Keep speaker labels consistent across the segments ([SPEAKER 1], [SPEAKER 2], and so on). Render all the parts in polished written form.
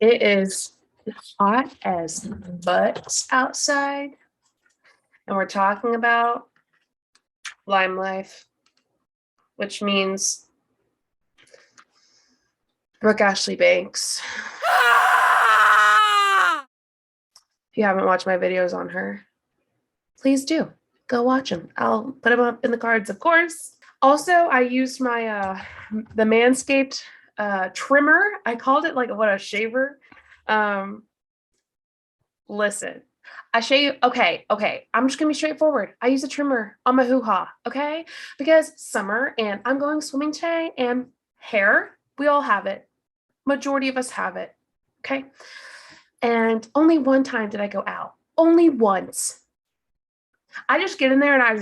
[SPEAKER 1] It is hot as butts outside, and we're talking about Limelife, which means Brooke Ashley Banks. If you haven't watched my videos on her, please do. Go watch them. I'll put them up in the cards, of course. Also, I used my the Manscaped trimmer. I called it like a shaver. Listen, I shave. Okay. I'm just gonna be straightforward. I use a trimmer on my hoo-ha, okay? Because summer and I'm going swimming today, and hair, we all have it. Majority of us have it, okay? And only one time did I go out. Only once. I just get in there and I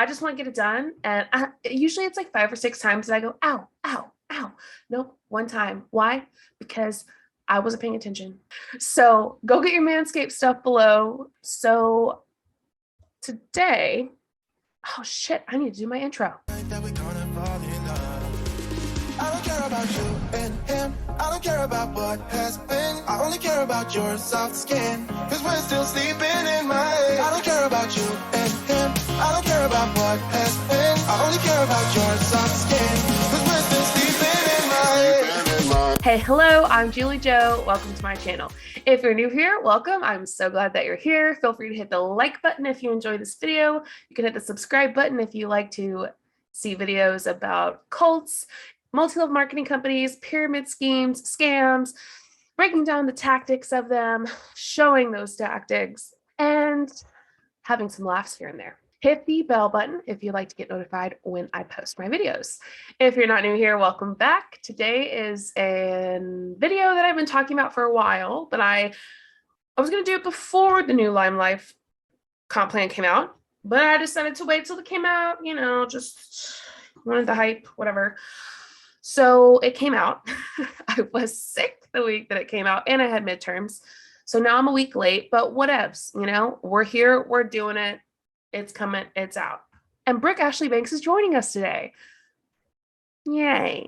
[SPEAKER 1] just want to get it done. And usually it's like 5 or 6 times that I go, ow, ow, ow. Nope, one time. Why? Because I wasn't paying attention. So go get your Manscaped stuff below. So today, oh shit, I need to do my intro.
[SPEAKER 2] I don't care about you and him. I don't care about what has been. I only care about your soft skin. Cause we're still sleeping in my head. I don't care about you and him. I don't care about what has been. I only care about your soft skin. Cause we're still sleeping in my head.
[SPEAKER 1] Hey, hello, I'm JulieJo. Welcome to my channel. If you're new here, welcome. I'm so glad that you're here. Feel free to hit the like button if you enjoyed this video. You can hit the subscribe button if you like to see videos about cults, multi-level marketing companies, pyramid schemes, scams, breaking down the tactics of them, showing those tactics, and having some laughs here and there. Hit the bell button if you'd like to get notified when I post my videos. If you're not new here, welcome back. Today is a video that I've been talking about for a while, but I was going to do it before the new Limelife comp plan came out, but I decided to wait till it came out, just wanted the hype, whatever. So it came out. I was sick the week that it came out, and I had midterms. So now I'm a week late, but whatevs, we're here, we're doing it. It's coming, it's out. And Brooke Ashley Banks is joining us today. Yay.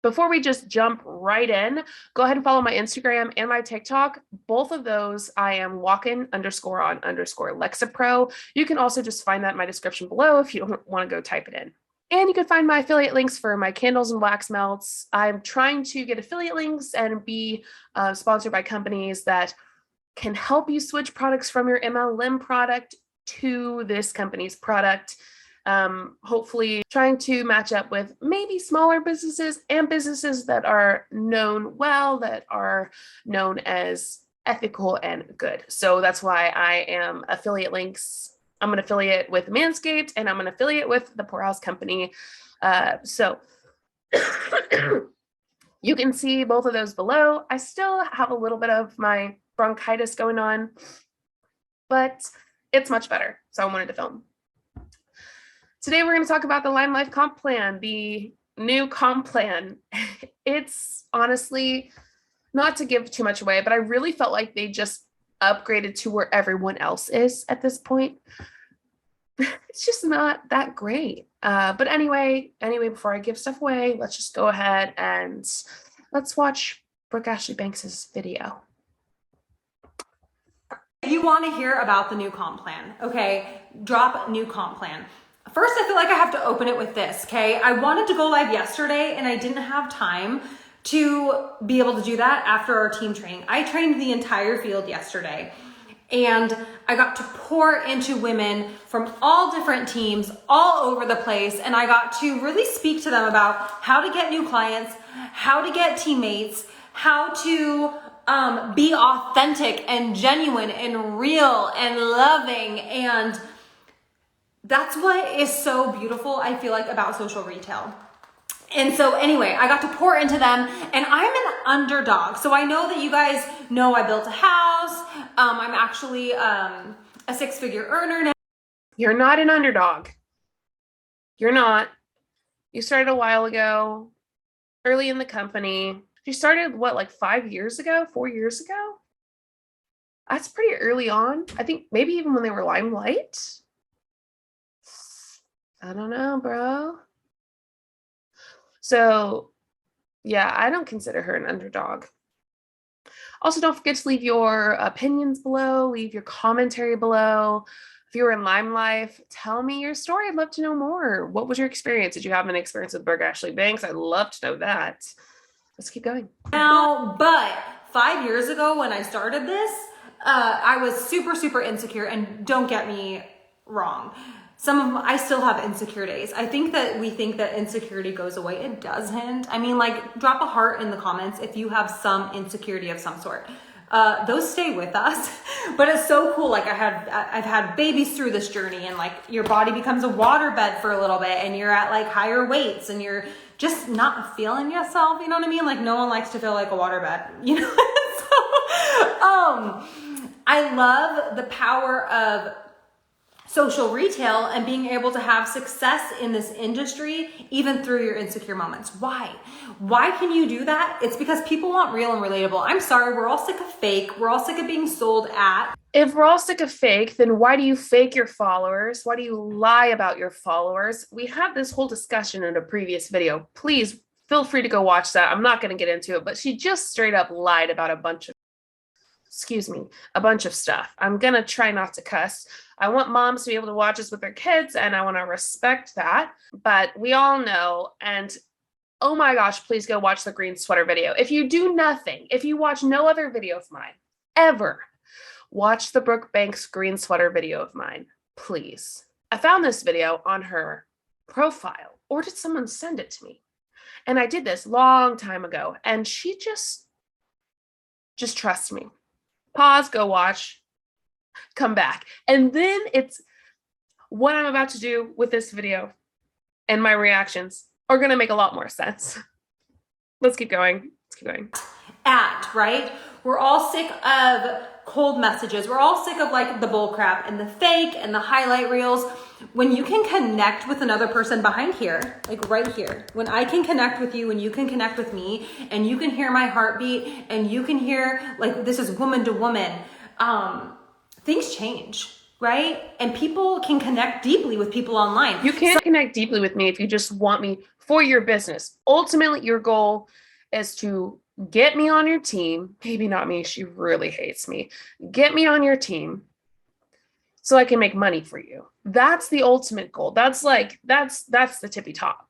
[SPEAKER 1] Before we just jump right in, go ahead and follow my Instagram and my TikTok. Both of those, I am walkin_on_Lexapro. You can also just find that in my description below if you don't want to go type it in. And you can find my affiliate links for my candles and wax melts. I'm trying to get affiliate links and be sponsored by companies that can help you switch products from your MLM product to this company's product. Hopefully trying to match up with maybe smaller businesses and businesses that are known well, that are known as ethical and good. So that's why I am affiliate links. I'm an affiliate with Manscaped, and I'm an affiliate with the Poorhouse Company. So you can see both of those below. I still have a little bit of my bronchitis going on, but it's much better. So I wanted to film. Today, we're going to talk about the Limelife comp plan, the new comp plan. It's honestly, not to give too much away, but I really felt like they just upgraded to where everyone else is at this point. It's just not that great. But anyway, before I give stuff away, let's just go ahead and let's watch Brooke Ashley Banks's video.
[SPEAKER 3] If you want to hear about the new comp plan, okay, drop new comp plan. First, I feel like I have to open it with this, okay? I wanted to go live yesterday and I didn't have time to be able to do that after our team training. I trained the entire field yesterday and I got to pour into women from all different teams all over the place, and I got to really speak to them about how to get new clients, how to get teammates, how to be authentic and genuine and real and loving. And that's what is so beautiful, I feel like, about social retail. And so anyway, I got to pour into them, and I'm an underdog. So I know that you guys know I built a house. I'm actually a 6-figure earner now.
[SPEAKER 1] You're not an underdog. You're not. You started a while ago, early in the company. You started, what, like 5 years ago, 4 years ago? That's pretty early on. I think maybe even when they were Limelight. I don't know, bro. So Yeah, I don't consider her an underdog. Also, don't forget to leave your opinions below, leave your commentary below. If you were in Limelife, tell me your story. I'd love to know more. What was your experience? Did you have an experience with Brooke Ashley Banks? I'd love to know that. Let's keep going.
[SPEAKER 3] Now, but 5 years ago when I started this, I was super, super insecure, and don't get me wrong. I still have insecure days. I think that we think that insecurity goes away. It doesn't. I mean, like, drop a heart in the comments if you have some insecurity of some sort. Those stay with us, but it's so cool. Like I've had babies through this journey, and like your body becomes a waterbed for a little bit, and you're at like higher weights, and you're just not feeling yourself. You know what I mean? Like no one likes to feel like a waterbed, you know? I love the power of social retail and being able to have success in this industry, even through your insecure moments. Why? Why can you do that? It's because people want real and relatable. I'm sorry, we're all sick of fake. We're all sick of being sold at.
[SPEAKER 1] If we're all sick of fake, then why do you fake your followers? Why do you lie about your followers? We had this whole discussion in a previous video. Please feel free to go watch that. I'm not going to get into it, but she just straight up lied about a bunch of stuff. I'm going to try not to cuss. I want moms to be able to watch this with their kids, and I want to respect that. But we all know, and oh my gosh, please go watch the green sweater video. If you do nothing, if you watch no other video of mine, ever, watch the Brooke Banks green sweater video of mine, please. I found this video on her profile, or did someone send it to me? And I did this long time ago, and she just trust me. Pause, go watch, come back. And then it's what I'm about to do with this video and my reactions are going to make a lot more sense. Let's keep going.
[SPEAKER 3] Right? We're all sick of cold messages. We're all sick of like the bull crap and the fake and the highlight reels. When you can connect with another person behind here, like right here, when I can connect with you and you can connect with me and you can hear my heartbeat and you can hear like this is woman to woman, things change, right? And people can connect deeply with people online.
[SPEAKER 1] You can't connect deeply with me if you just want me for your business. Ultimately, your goal is to get me on your team. Maybe not me. She really hates me. Get me on your team so I can make money for you. That's the ultimate goal. That's the tippy top.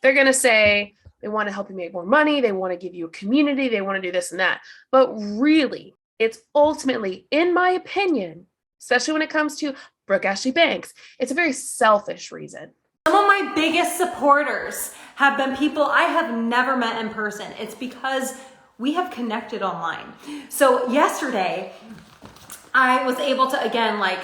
[SPEAKER 1] They're going to say they want to help you make more money. They want to give you a community. They want to do this and that. But really, it's ultimately, in my opinion, especially when it comes to Brooke Ashley Banks, it's a very selfish reason.
[SPEAKER 3] Some of my biggest supporters have been people I have never met in person. It's because we have connected online. So yesterday, I was able to, again, like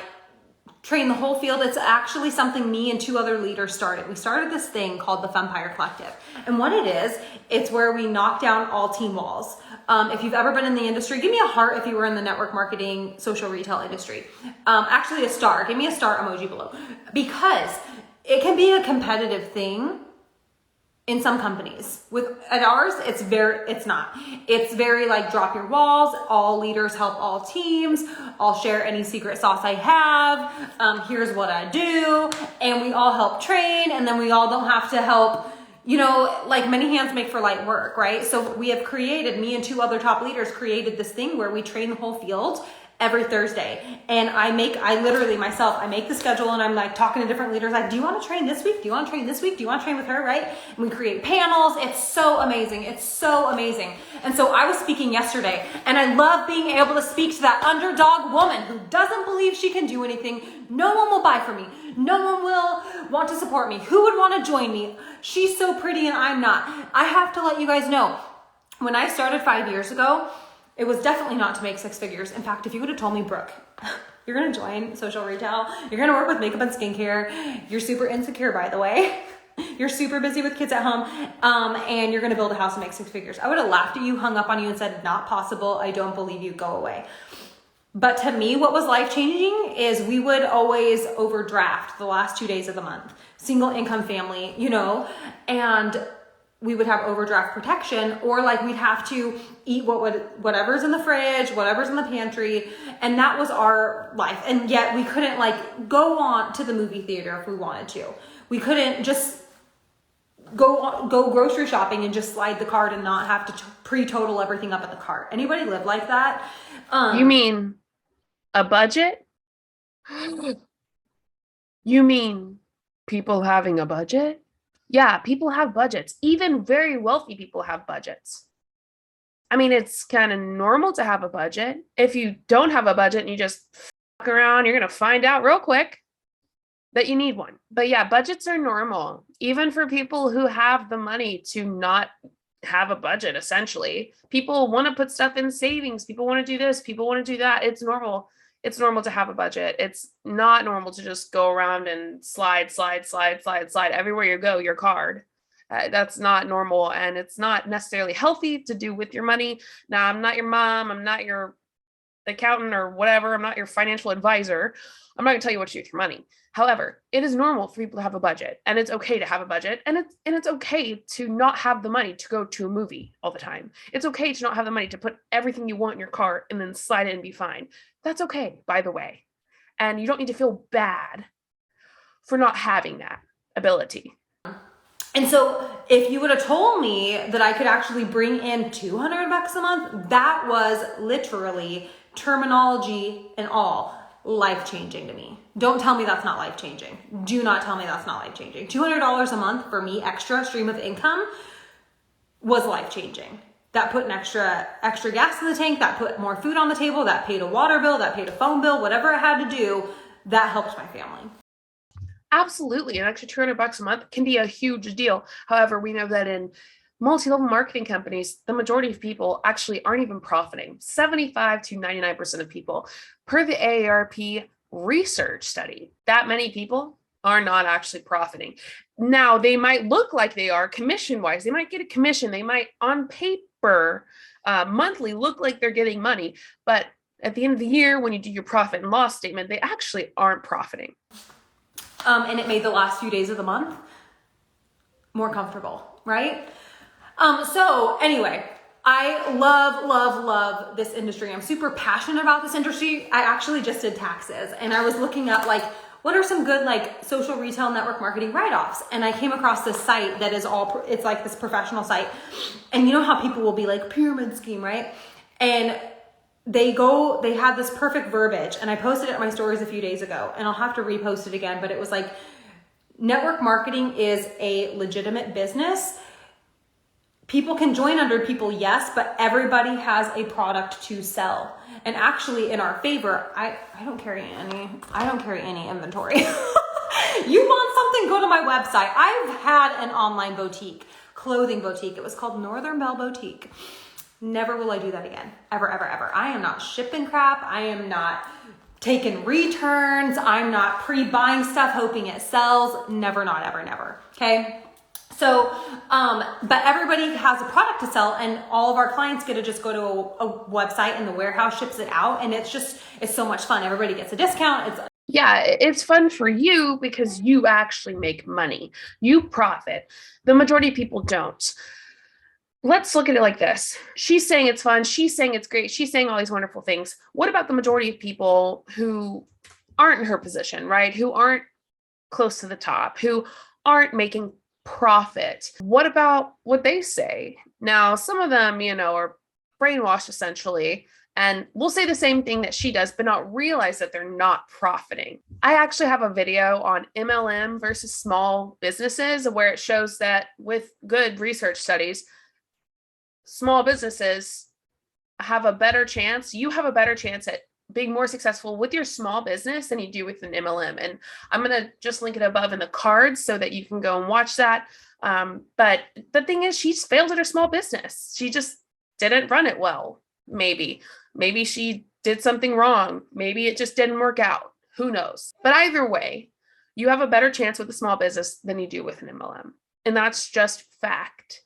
[SPEAKER 3] train the whole field. It's actually something me and 2 other leaders started. We started this thing called the Fempire Collective. And what it is, it's where we knock down all team walls. If you've ever been in the industry, give me a heart if you were in the network marketing, social retail industry. Actually a star, give me a star emoji below. Because it can be a competitive thing in some companies. At ours, it's not. It's very like drop your walls, all leaders help all teams, I'll share any secret sauce I have, here's what I do, and we all help train, and then we all don't have to help, you know, like many hands make for light work, right? So we have created, me and 2 other top leaders created this thing where we train the whole field every Thursday. And I literally myself, I make the schedule and I'm like talking to different leaders, like, do you want to train this week? Do you want to train this week? Do you want to train with her? Right? And we create panels. It's so amazing. It's so amazing. And so I was speaking yesterday, and I love being able to speak to that underdog woman who doesn't believe she can do anything. No one will buy from me. No one will want to support me. Who would want to join me? She's so pretty and I'm not. I have to let you guys know, when I started 5 years ago, it was definitely not to make 6 figures. In fact, if you would have told me, Brooke, you're going to join social retail, you're going to work with makeup and skincare, you're super insecure, by the way, you're super busy with kids at home, and you're going to build a house and make 6 figures, I would have laughed at you, hung up on you, and said, not possible. I don't believe you. Go away. But to me, what was life-changing is we would always overdraft the last 2 days of the month. Single income family, you know, and we would have overdraft protection, or like we'd have to eat whatever's in the fridge, whatever's in the pantry. And that was our life. And yet we couldn't like go on to the movie theater if we wanted to. We couldn't just go grocery shopping and just slide the cart and not have to pre-total everything up at the cart. Anybody live like that?
[SPEAKER 1] You mean a budget? You mean people having a budget? Yeah, people have budgets. Even very wealthy people have budgets. I mean, it's kind of normal to have a budget. If you don't have a budget and you just fuck around, you're going to find out real quick that you need one. But yeah, budgets are normal, even for people who have the money to not have a budget, essentially. People want to put stuff in savings. People want to do this. People want to do that. It's normal. It's normal to have a budget. It's not normal to just go around and slide everywhere you go, your card. That's not normal, and it's not necessarily healthy to do with your money. Now, I'm not your mom. I'm not your accountant or whatever. I'm not your financial advisor. I'm not going to tell you what to do with your money. However, it is normal for people to have a budget, and it's okay to have a budget, and it's okay to not have the money to go to a movie all the time. It's okay to not have the money to put everything you want in your cart and then slide it and be fine. That's okay, by the way. And you don't need to feel bad for not having that ability.
[SPEAKER 3] And so if you would have told me that I could actually bring in $200 a month, that was literally, terminology and all, life-changing to me. Don't tell me that's not life-changing. Do not tell me that's not life-changing. $200 a month for me, extra stream of income, was life-changing. That put an extra gas in the tank, that put more food on the table, that paid a water bill, that paid a phone bill, whatever it had to do, that helped my family.
[SPEAKER 1] Absolutely. An extra $200 a month can be a huge deal. However, we know that in multi-level marketing companies, the majority of people actually aren't even profiting. 75 to 99% of people, per the AARP research study, that many people are not actually profiting. Now, they might look like they are commission-wise. They might get a commission. They might, on paper, monthly, look like they're getting money. But at the end of the year, when you do your profit and loss statement, they actually aren't profiting.
[SPEAKER 3] And it made the last few days of the month more comfortable, right? So anyway, I love this industry. I'm super passionate about this industry. I actually just did taxes, and I was looking up like, what are some good like social retail network marketing write-offs? And I came across this site that is it's like this professional site. And you know how people will be like pyramid scheme, right? And they had this perfect verbiage, and I posted it in my stories a few days ago, and I'll have to repost it again, but it was like, network marketing is a legitimate business. People can join under people, yes, but everybody has a product to sell. And actually, in our favor, I don't carry any inventory. You want something, go to my website. I've had an online boutique, clothing boutique. It was called Northern Belle Boutique. Never will I do that again. Ever, ever, ever. I am not shipping crap. I am not taking returns. I'm not pre-buying stuff, hoping it sells. Never, not ever, never. Okay. So, but everybody has a product to sell, and all of our clients get to just go to a website, and the warehouse ships it out. And it's so much fun. Everybody gets a discount.
[SPEAKER 1] Yeah, it's fun for you because you actually make money. You profit. The majority of people don't. Let's look at it like this. She's saying it's fun. She's saying it's great. She's saying all these wonderful things. What about the majority of people who aren't in her position, right? Who aren't close to the top, who aren't making profit? What about what they say? Now, some of them, are brainwashed essentially, and will say the same thing that she does, but not realize that they're not profiting. I actually have a video on MLM versus small businesses where it shows that with good research studies, small businesses have a better chance. You have a better chance at being more successful with your small business than you do with an MLM. And I'm going to just link it above in the cards so that you can go and watch that. But the thing is, she's failed at her small business. She just didn't run it well. Maybe she did something wrong. Maybe it just didn't work out. Who knows? But either way, you have a better chance with a small business than you do with an MLM. And that's just fact.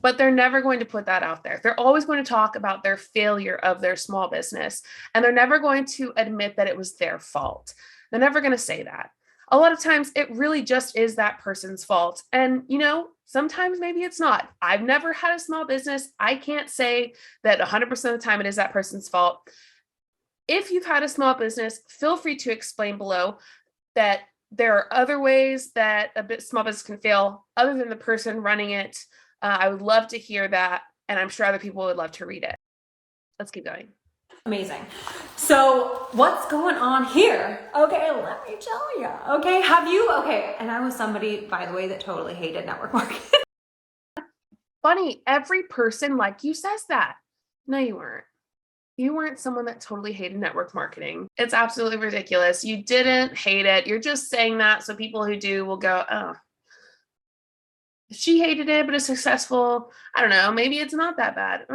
[SPEAKER 1] But they're never going to put that out there. They're always going to talk about their failure of their small business, and they're never going to admit that it was their fault. They're never going to say that. A lot of times it really just is that person's fault. And, sometimes maybe it's not. I've never had a small business. I can't say that 100% of the time it is that person's fault. If you've had a small business, feel free to explain below that there are other ways that a small business can fail other than the person running it. I would love to hear that, and I'm sure other people would love to read it. Let's keep going.
[SPEAKER 3] Amazing. So what's going on here? Okay, let me tell you. Okay, and I was somebody, by the way, that totally hated network marketing.
[SPEAKER 1] Funny, every person like you says that. No, you weren't. You weren't someone that totally hated network marketing. It's absolutely ridiculous. You didn't hate it. You're just saying that so people who do will go, oh, she hated it, but it's successful. I don't know. Maybe it's not that bad.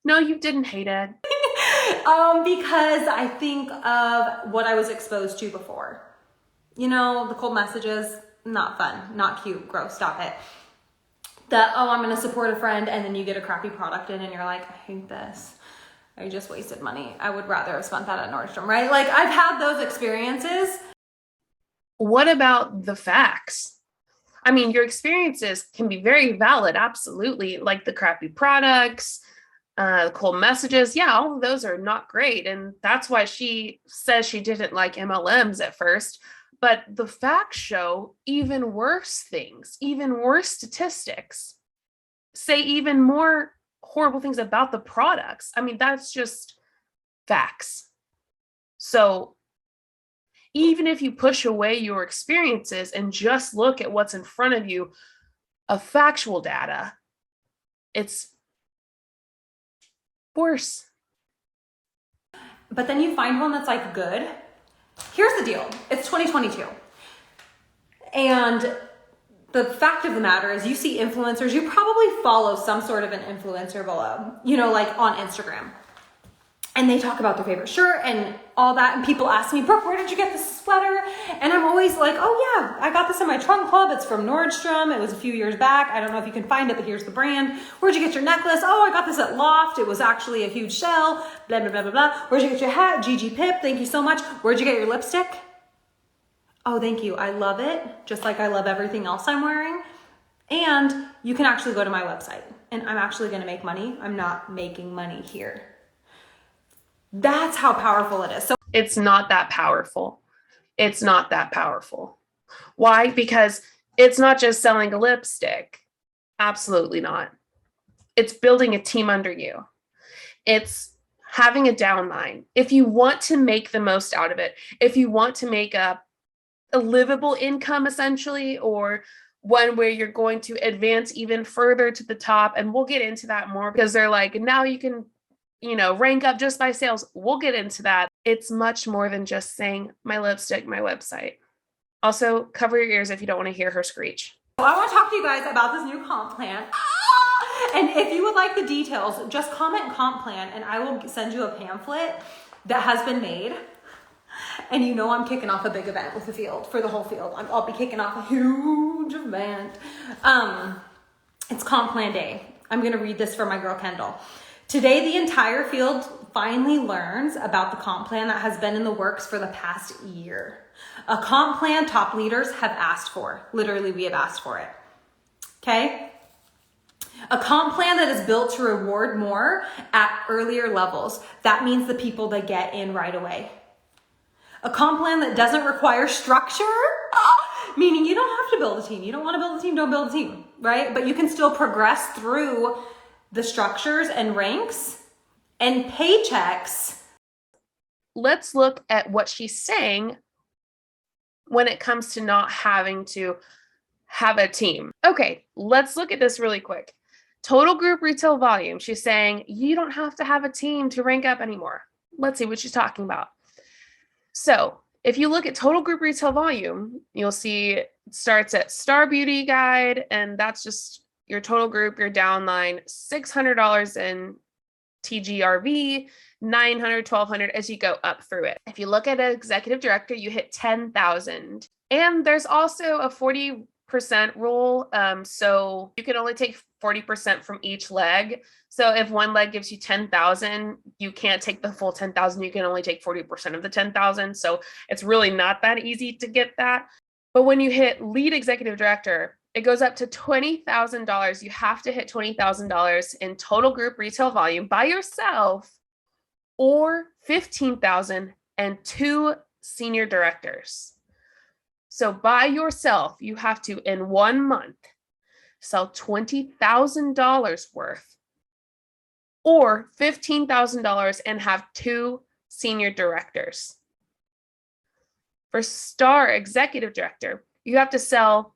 [SPEAKER 1] No, you didn't hate it.
[SPEAKER 3] Because I think of what I was exposed to before. You know, the cold messages, not fun, not cute, gross, stop it. I'm going to support a friend, and then you get a crappy product in and you're like, I hate this. I just wasted money. I would rather have spent that at Nordstrom, right? Like, I've had those experiences.
[SPEAKER 1] What about the facts? I mean, your experiences can be very valid, absolutely, like the crappy products, the cold messages. Yeah, all of those are not great. And that's why she says she didn't like MLMs at first. But the facts show even worse things, even worse statistics, say even more horrible things about the products. I mean, that's just facts. So even if you push away your experiences and just look at what's in front of you of factual data, it's worse.
[SPEAKER 3] But then you find one that's like good. Here's the deal. It's 2022. And the fact of the matter is, you see influencers, you probably follow some sort of an influencer below, you know, like on Instagram. And they talk about their favorite shirt and all that. And people ask me, Brooke, where did you get this sweater? And I'm always like, oh yeah, I got this in my trunk club. It's from Nordstrom. It was a few years back. I don't know if you can find it, but here's the brand. Where'd you get your necklace? Oh, I got this at Loft. It was actually a huge shell. Blah, blah, blah, blah, blah. Where'd you get your hat? GG Pip. Thank you so much. Where'd you get your lipstick? Oh, thank you. I love it. Just like I love everything else I'm wearing. And you can actually go to my website, and I'm actually going to make money. I'm not making money here. That's how powerful it is. So
[SPEAKER 1] it's not that powerful. It's not that powerful. Why? Because it's not just selling a lipstick. Absolutely not. It's building a team under you. It's having a downline. If you want to make the most out of it, if you want to make a livable income essentially, or one where you're going to advance even further to the top, and we'll get into that more because they're like, now you can, you know, rank up just by sales. We'll get into that. It's much more than just saying my lipstick, my website. Also, cover your ears if you don't want to hear her screech.
[SPEAKER 3] I want to talk to you guys about this new comp plan. And if you would like the details, just comment comp plan and I will send you a pamphlet that has been made. And you know I'm kicking off a big event with the field, for the whole field. I'll be kicking off a huge event. It's comp plan day. I'm going to read this for my girl Kendall. Today, the entire field finally learns about the comp plan that has been in the works for the past year. A comp plan top leaders have asked for. Literally, we have asked for it. Okay? A comp plan that is built to reward more at earlier levels. That means the people that get in right away. A comp plan that doesn't require structure, meaning you don't have to build a team. You don't want to build a team, don't build a team, right? But you can still progress through the structures and ranks and paychecks.
[SPEAKER 1] Let's look at what she's saying when it comes to not having to have a team. Okay, let's look at this really quick. Total group retail volume. She's saying you don't have to have a team to rank up anymore. Let's see what she's talking about. So if you look at total group retail volume, you'll see it starts at Star Beauty Guide, and that's just your total group, your downline, $600 in TGRV, $900, $1,200 as you go up through it. If you look at an executive director, you hit 10,000. And there's also a 40% rule. So you can only take 40% from each leg. So if one leg gives you 10,000, you can't take the full 10,000. You can only take 40% of the 10,000. So it's really not that easy to get that. But when you hit lead executive director, it goes up to $20,000. You have to hit $20,000 in total group retail volume by yourself, or $15,000 and 2 senior directors. So by yourself, you have to, in 1 month, sell $20,000 worth or $15,000 and have 2 senior directors. For star executive director, you have to sell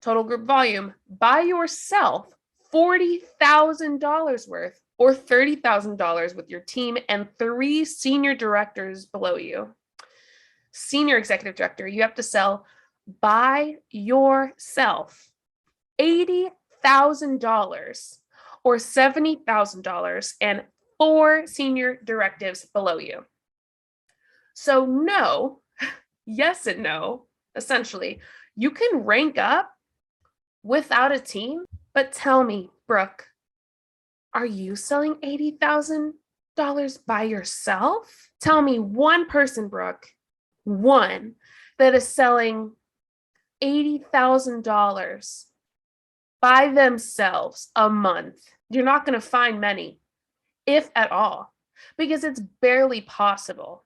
[SPEAKER 1] total group volume by yourself $40,000 worth or $30,000 with your team and 3 senior directors below you. Senior executive director, you have to sell by yourself $80,000 or $70,000 and 4 senior directives below you. So no, yes and no, essentially, you can rank up without a team, but tell me, Brooke, are you selling $80,000 by yourself? Tell me one person, Brooke, one that is selling $80,000 by themselves a month. You're not going to find many, if at all, because it's barely possible.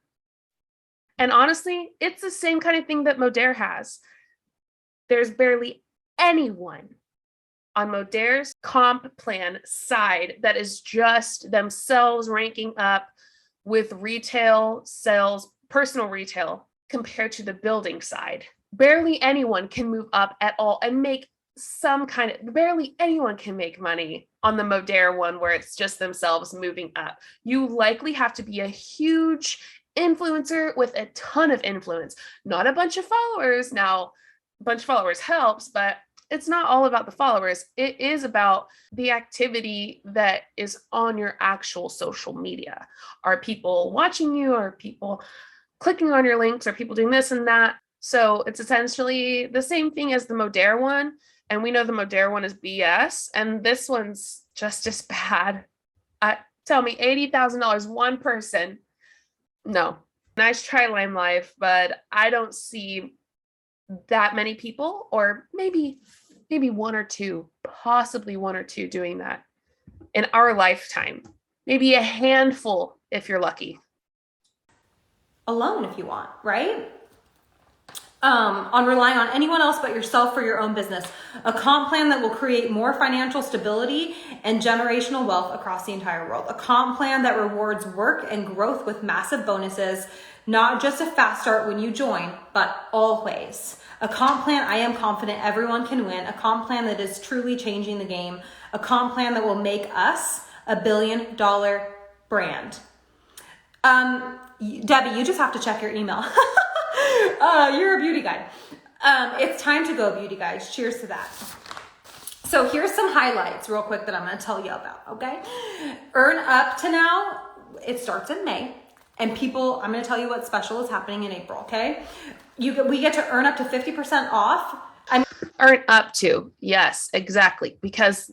[SPEAKER 1] And honestly, it's the same kind of thing that Modere has. There's barely anyone on Modere's comp plan side that is just themselves ranking up with retail sales, personal retail, compared to the building side. Barely anyone can move up at all and make barely anyone can make money on the Modere one where it's just themselves moving up. You likely have to be a huge influencer with a ton of influence, not a bunch of followers. Now, a bunch of followers helps, but it's not all about the followers. It is about the activity that is on your actual social media. Are people watching you? Are people clicking on your links? Are people doing this and that? So it's essentially the same thing as the Modere one. And we know the Modere one is BS. And this one's just as bad. Tell me, $80,000, one person. No. Nice try, Limelife, but I don't see that many people, or maybe 1 or 2, possibly 1 or 2 doing that in our lifetime. Maybe a handful if you're lucky.
[SPEAKER 3] Alone if you want, right? On relying on anyone else but yourself for your own business. A comp plan that will create more financial stability and generational wealth across the entire world. A comp plan that rewards work and growth with massive bonuses, not just a fast start when you join, but always. A comp plan I am confident everyone can win. A comp plan that is truly changing the game. A comp plan that will make us a $1 billion brand. Debbie, you just have to check your email. You're a beauty guide. It's time to go, beauty guys. Cheers to that. So here's some highlights real quick that I'm going to tell you about, okay? Earn up to now, it starts in May. And people, I'm going to tell you what special is happening in April, okay? We get to earn up to 50% off.
[SPEAKER 1] Earn up to, yes, exactly. Because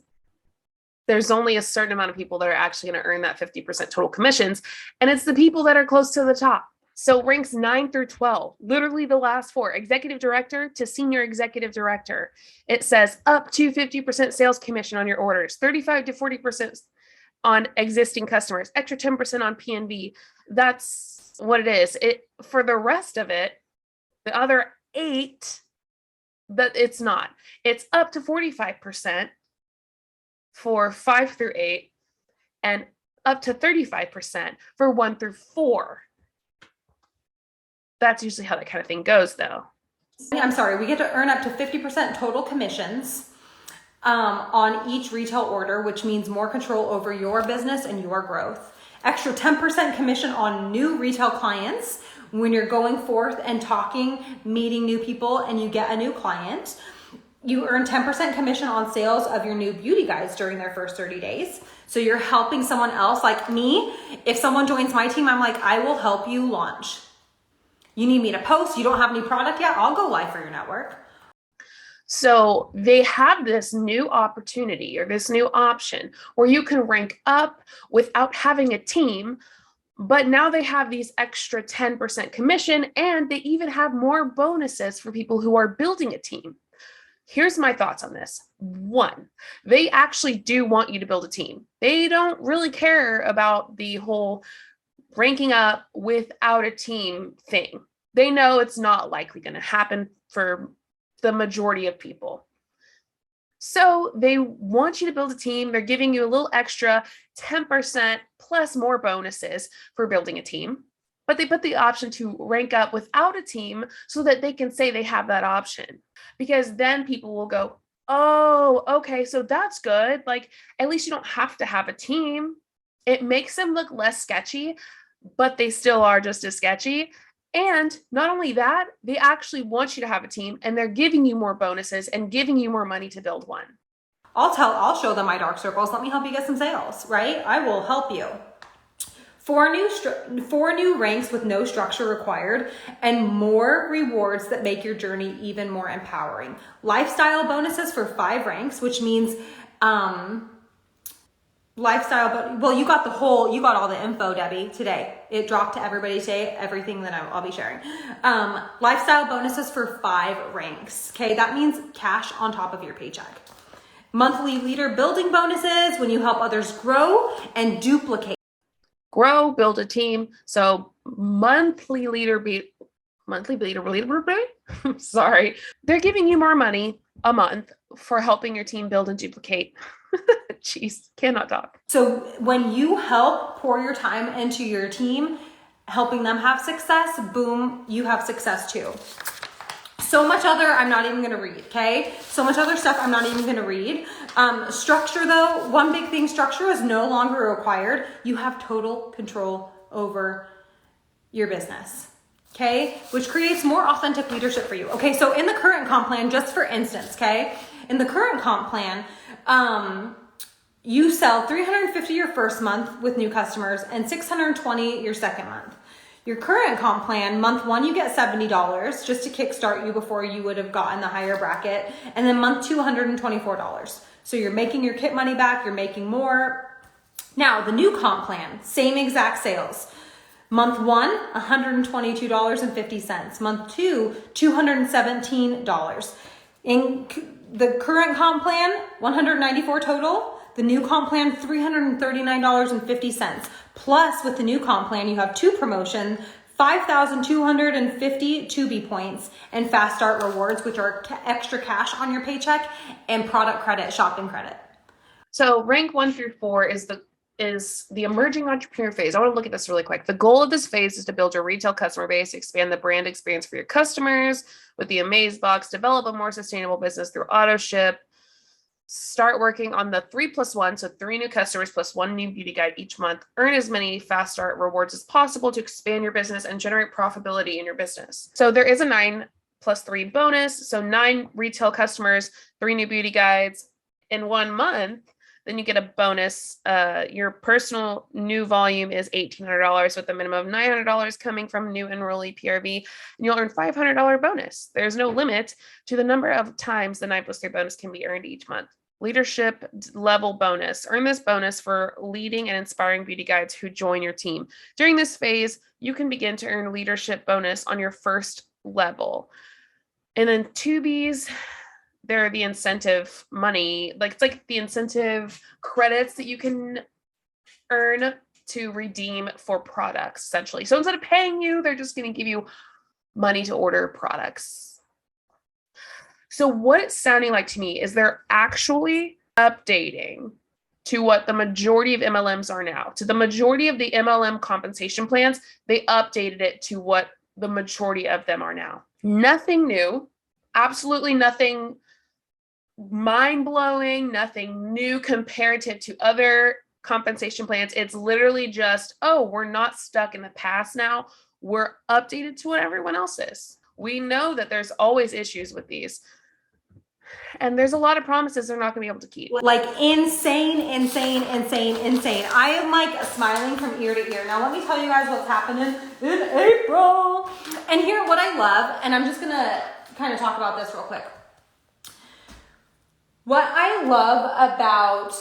[SPEAKER 1] there's only a certain amount of people that are actually going to earn that 50% total commissions. And it's the people that are close to the top. So ranks 9 through 12, literally the last 4, executive director to senior executive director. It says up to 50% sales commission on your orders, 35 to 40% on existing customers, extra 10% on PNV. That's what it is. For the rest of it, the other 8, that it's not. It's up to 45% for 5 through 8 and up to 35% for 1 through 4. That's usually how that kind of thing goes, though.
[SPEAKER 3] I'm sorry, we get to earn up to 50% total commissions on each retail order, which means more control over your business and your growth. Extra 10% commission on new retail clients when you're going forth and talking, meeting new people, and you get a new client. You earn 10% commission on sales of your new beauty guides during their first 30 days. So you're helping someone else, like me. If someone joins my team, I'm like, I will help you launch. You need me to post, you don't have any product yet, I'll go live for your network.
[SPEAKER 1] So they have this new opportunity or this new option where you can rank up without having a team, but now they have these extra 10% commission and they even have more bonuses for people who are building a team. Here's my thoughts on this. 1, they actually do want you to build a team. They don't really care about the whole ranking up without a team thing. They know it's not likely going to happen for the majority of people. So they want you to build a team. They're giving you a little extra 10% plus more bonuses for building a team. But they put the option to rank up without a team so that they can say they have that option. Because then people will go, oh, okay, so that's good. Like, at least you don't have to have a team. It makes them look less sketchy, but they still are just as sketchy. And not only that, they actually want you to have a team, and they're giving you more bonuses and giving you more money to build one.
[SPEAKER 3] I'll show them my dark circles. Let me help you get some sales, right? I will help you. Four new ranks with no structure required and more rewards that make your journey even more empowering. Lifestyle bonuses for 5 ranks, which means well, you got all the info, Debbie, today. It dropped to everybody today, everything that I'll be sharing. Lifestyle bonuses for 5 ranks. Okay, that means cash on top of your paycheck. Monthly leader building bonuses when you help others grow and duplicate.
[SPEAKER 1] Grow, build a team. So monthly leader, sorry. They're giving you more money a month for helping your team build and duplicate. Jeez, cannot talk.
[SPEAKER 3] So when you help pour your time into your team, helping them have success, boom, you have success too. So much other I'm not even going to read, okay? So much other stuff I'm not even going to read. Structure though, one big thing, structure is no longer required. You have total control over your business, okay? Which creates more authentic leadership for you. Okay, so in the current comp plan, just for instance, okay? In the current comp plan, you sell $350 your first month with new customers and $620 your second month. Your current comp plan, month 1, you get $70 just to kickstart you before you would have gotten the higher bracket. And then month 2, $124. So you're making your kit money back, you're making more. Now, the new comp plan, same exact sales. Month 1, $122.50. Month 2, $217. In the current comp plan, $194 total. The new comp plan, $339.50. Plus, with the new comp plan, you have 2 promotions, 5,250 2B points, and Fast Start rewards, which are extra cash on your paycheck, and product credit, shopping credit.
[SPEAKER 1] So rank 1 through 4 is the emerging entrepreneur phase. I want to look at this really quick. The goal of this phase is to build your retail customer base, expand the brand experience for your customers with the Amaze Box, develop a more sustainable business through auto ship, start working on the 3+1, so 3 new customers plus 1 new beauty guide each month, earn as many Fast Start rewards as possible to expand your business and generate profitability in your business. So there is a 9+3 bonus. So 9 retail customers, 3 new beauty guides in 1 month. Then you get a bonus. Your personal new volume is $1,800 with a minimum of $900 coming from new enrollee PRV, and you'll earn $500 bonus. There's no limit to the number of times the 9+3 bonus can be earned each month. Leadership level bonus. Earn this bonus for leading and inspiring beauty guides who join your team. During this phase, you can begin to earn leadership bonus on your first level. And then 2Bs, they're the incentive money, it's like the incentive credits that you can earn to redeem for products, essentially. So instead of paying you, they're just going to give you money to order products. So what it's sounding like to me is they're actually updating to what the majority of MLMs are now. To the majority of the MLM compensation plans, they updated it to what the majority of them are now. Nothing new, absolutely nothing mind-blowing, nothing new comparative to other compensation plans. It's literally just, oh, we're not stuck in the past now. We're updated to what everyone else is. We know that there's always issues with these. And there's a lot of promises they're not going to be able to keep.
[SPEAKER 3] Like insane. I am like smiling from ear to ear. Now let me tell you guys what's happening in April. And here, what I love, and I'm just going to kind of talk about this real quick. What I love about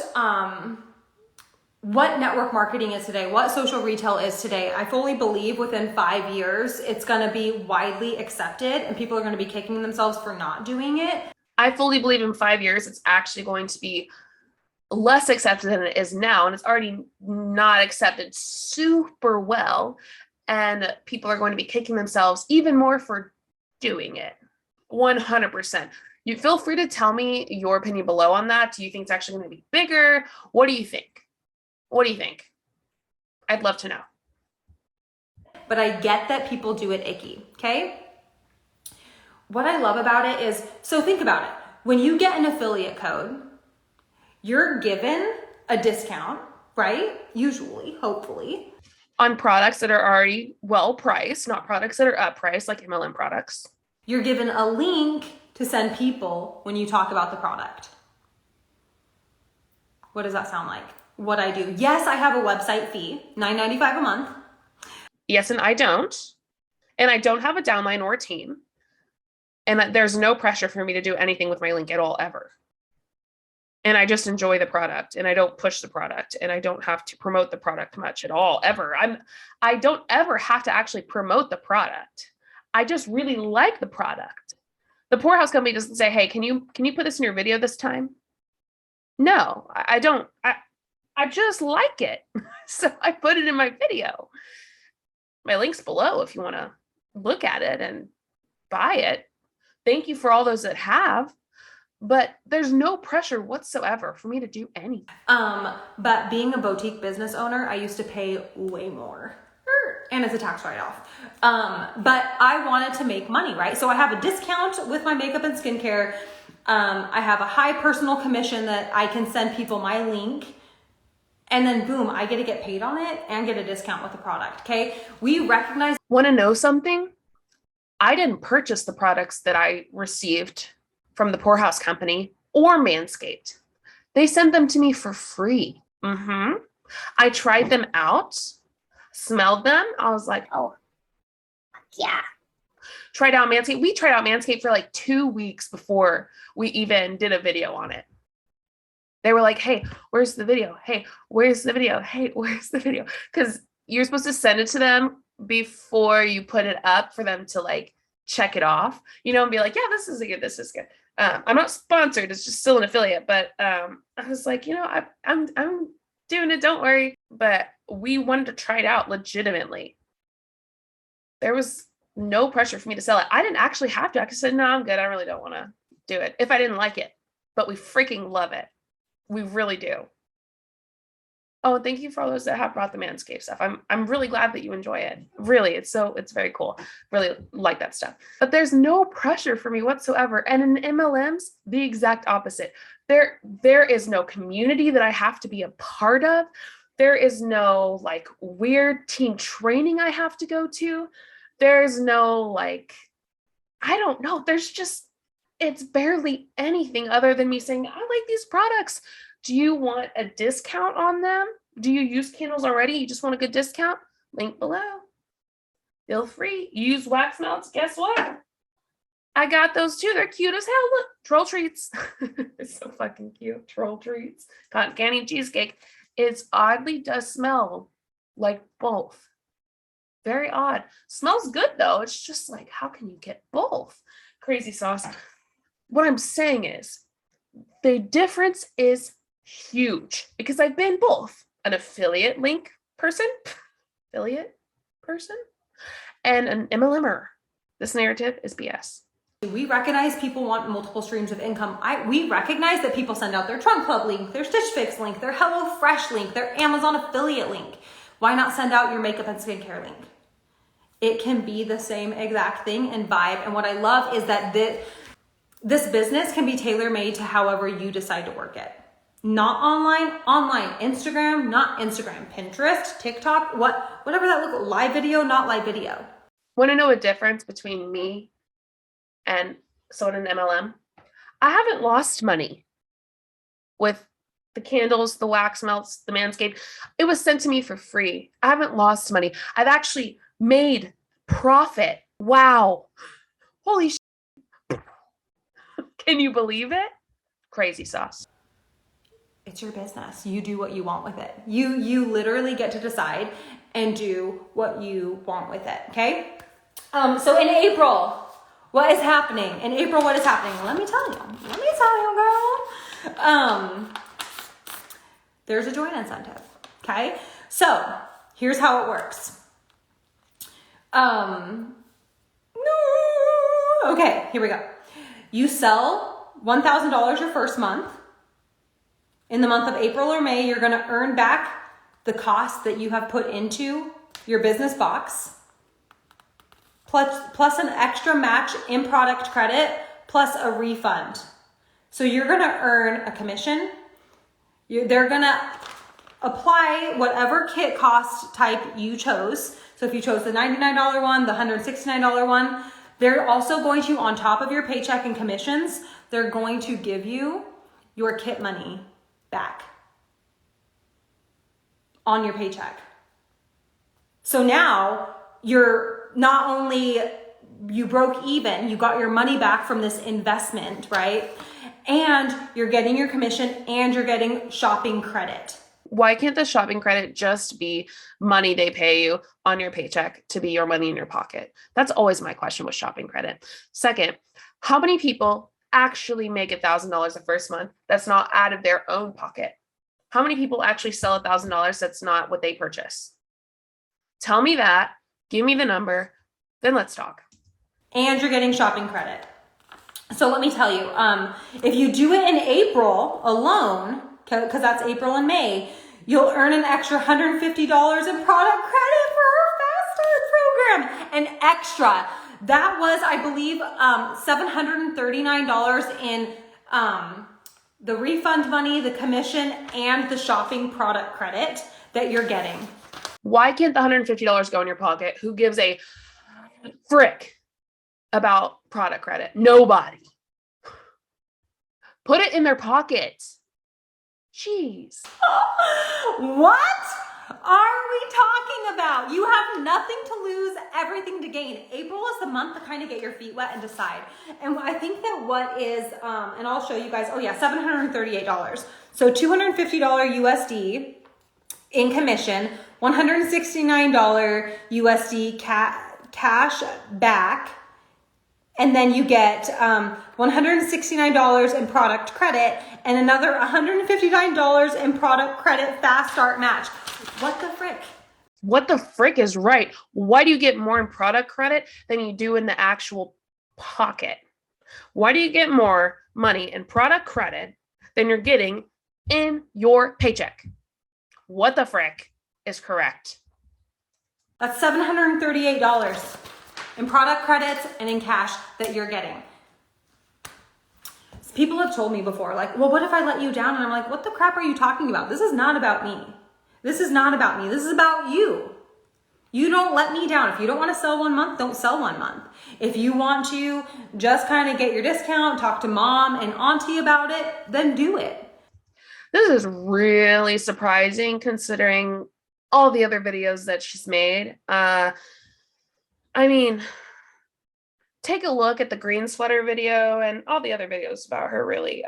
[SPEAKER 3] what network marketing is today, what social retail is today, I fully believe within 5 years, it's going to be widely accepted and people are going to be kicking themselves for not doing it.
[SPEAKER 1] I fully believe in 5 years, it's actually going to be less accepted than it is now. And it's already not accepted super well. And people are going to be kicking themselves even more for doing it. 100%. You feel free to tell me your opinion below on that. Do you think it's actually going to be bigger? What do you think? What do you think? I'd love to know.
[SPEAKER 3] But I get that people do it icky, okay? What I love about it is, so think about it. When you get an affiliate code, you're given a discount, right? Usually, hopefully.
[SPEAKER 1] On products that are already well priced, not products that are up priced like MLM products.
[SPEAKER 3] You're given a link to send people when you talk about the product. What does that sound like? What I do? Yes, I have a website fee, $9.95 a month.
[SPEAKER 1] Yes, and I don't. And I don't have a downline or a team. And there's no pressure for me to do anything with my link at all, ever. And I just enjoy the product, and I don't push the product, and I don't have to promote the product much at all, ever. I don't ever have to actually promote the product. I just really like the product. The Poorhouse Company doesn't say, hey, can you put this in your video this time? No, I don't. I just like it. So I put it in my video. My link's below if you want to look at it and buy it. Thank you for all those that have, but there's no pressure whatsoever for me to do anything.
[SPEAKER 3] But being a boutique business owner, I used to pay way more. And it's a tax write-off. But I wanted to make money, right? So I have a discount with my makeup and skincare. I have a high personal commission that I can send people my link. And then boom, I get to get paid on it and get a discount with the product, okay? We recognize.
[SPEAKER 1] Want to know something? I didn't purchase the products that I received from the Poorhouse Company or Manscaped. They sent them to me for free. I tried them out, smelled them. I was like, oh, yeah. Tried out Manscaped. We tried out Manscaped for like 2 weeks before we even did a video on it. They were like, hey, where's the video? Hey, where's the video? Hey, where's the video? Because you're supposed to send it to them before you put it up for them to like check it off, and be like, yeah, this is good. This is good. I'm not sponsored. It's just still an affiliate. But I was like, I'm doing it. Don't worry. But we wanted to try it out legitimately. There was no pressure for me to sell it. I didn't actually have to. I could say, no, I'm good. I really don't want to do it if I didn't like it. But we freaking love it. We really do. Oh, thank you for all those that have brought the Manscaped stuff. I'm really glad that you enjoy it. Really, it's very cool. Really like that stuff. But there's no pressure for me whatsoever. And in MLMs, the exact opposite. There is no community that I have to be a part of. There is no like weird team training I have to go to. There's no like, I don't know. It's barely anything other than me saying, I like these products. Do you want a discount on them? Do you use candles already? You just want a good discount? Link below. Feel free. You use wax melts. Guess what? I got those too. They're cute as hell. Look, troll treats. It's so fucking cute. Troll treats. Cotton candy cheesecake. It oddly does smell like both. Very odd. Smells good though. It's just like, how can you get both? Crazy sauce. What I'm saying is the difference is huge because I've been both an affiliate link person, and an MLMer. This narrative is BS.
[SPEAKER 3] We recognize people want multiple streams of income. We recognize that people send out their Trunk Club link, their Stitch Fix link, their HelloFresh link, their Amazon affiliate link. Why not send out your makeup and skincare link? It can be the same exact thing and vibe. And what I love is that this business can be tailor-made to however you decide to work it. Not online, Instagram, not Instagram, Pinterest, TikTok, whatever that looks like, live video, not live video.
[SPEAKER 1] Want to know a difference between me and someone in MLM? I haven't lost money with the candles, the wax melts, the Manscaped. It was sent to me for free. I haven't lost money. I've actually made profit. Wow. Holy shit. Can you believe it? Crazy sauce.
[SPEAKER 3] It's your business. You do what you want with it. You literally get to decide and do what you want with it, okay? So in April, what is happening? In April, what is happening? Let me tell you, girl. There's a join incentive, okay? So here's how it works. Okay, here we go. You sell $1,000 your first month. In the month of April or May, you're going to earn back the cost that you have put into your business box, plus an extra match in product credit, plus a refund. So you're going to earn a commission. They're going to apply whatever kit cost type you chose. So if you chose the $99 one, the $169 one, they're also going to, on top of your paycheck and commissions, they're going to give you your kit money back on your paycheck. So now you're not only, you broke even, you got your money back from this investment, right? And you're getting your commission and you're getting shopping credit.
[SPEAKER 1] Why can't the shopping credit just be money they pay you on your paycheck to be your money in your pocket? That's always my question with shopping credit. Second, how many people actually make $1,000 the first month that's not out of their own pocket? How many people actually sell $1,000 that's not what they purchase? Tell me that, give me the number, then let's talk.
[SPEAKER 3] And you're getting shopping credit. So let me tell you, if you do it in April alone, because that's April and May, you'll earn an extra $150 in product credit for our Fast Start program. An extra. That was, I believe, $739 in the refund money, the commission, and the shopping product credit that you're getting.
[SPEAKER 1] Why can't the $150 go in your pocket? Who gives a frick about product credit? Nobody. Put it in their pocket. Jeez.
[SPEAKER 3] What are we talking about? You have nothing to lose, everything to gain. April is the month to kind of get your feet wet and decide. And I think that what is, and I'll show you guys, oh yeah, $738. So $250 USD in commission, $169 USD cash back. And then you get $169 in product credit and another $159 in product credit Fast Start match. What the frick?
[SPEAKER 1] What the frick is right? Why do you get more in product credit than you do in the actual pocket? Why do you get more money in product credit than you're getting in your paycheck? What the frick is correct?
[SPEAKER 3] That's $738 in product credits and in cash that you're getting. People have told me before, like, well, what if I let you down? And I'm like, what the crap are you talking about? This is not about me. This is not about me. This is about you. You don't let me down. If you don't want to sell 1 month, don't sell 1 month. If you want to just kind of get your discount, talk to mom and auntie about it, then do it.
[SPEAKER 1] This is really surprising considering all the other videos that she's made. I mean, take a look at the green sweater video and all the other videos about her, really.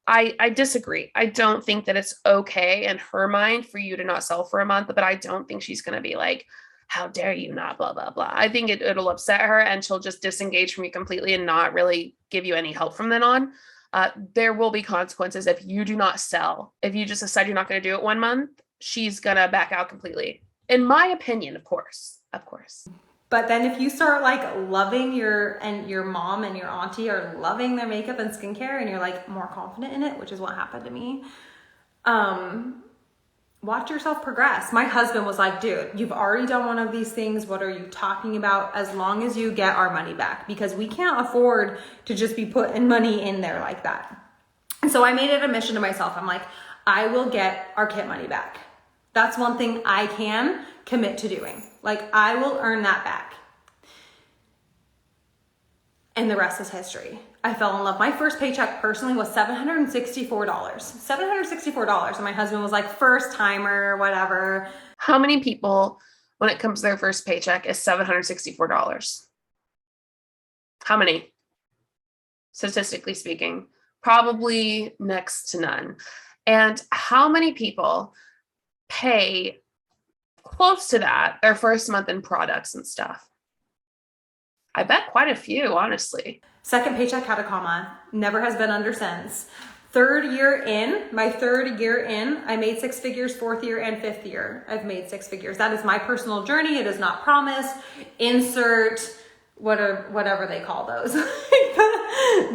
[SPEAKER 1] I disagree. I don't think that it's okay in her mind for you to not sell for a month, but I don't think she's going to be like, how dare you not, blah, blah, blah. I think it'll upset her and she'll just disengage from you completely and not really give you any help from then on. There will be consequences if you do not sell. If you just decide you're not going to do it 1 month, she's going to back out completely. In my opinion, of course.
[SPEAKER 3] But then if you start like loving your mom and your auntie are loving their makeup and skincare and you're like more confident in it, which is what happened to me, watch yourself progress. My husband was like, dude, you've already done one of these things. What are you talking about? As long as you get our money back, because we can't afford to just be putting money in there like that. And so I made it a mission to myself. I'm like, I will get our kit money back. That's one thing I can commit to doing. Like, I will earn that back. And the rest is history. I fell in love. My first paycheck personally was $764. $764. And my husband was like, first timer, whatever.
[SPEAKER 1] How many people, when it comes to their first paycheck, is $764? How many? Statistically speaking, probably next to none. And how many people pay close to that their first month in products and stuff? I bet quite a few, honestly.
[SPEAKER 3] Second paycheck had a comma, never has been under since. Third year in, I made 6 figures. Fourth year and fifth year, I've made 6 figures. That is my personal journey. It is not promised. Insert whatever they call those.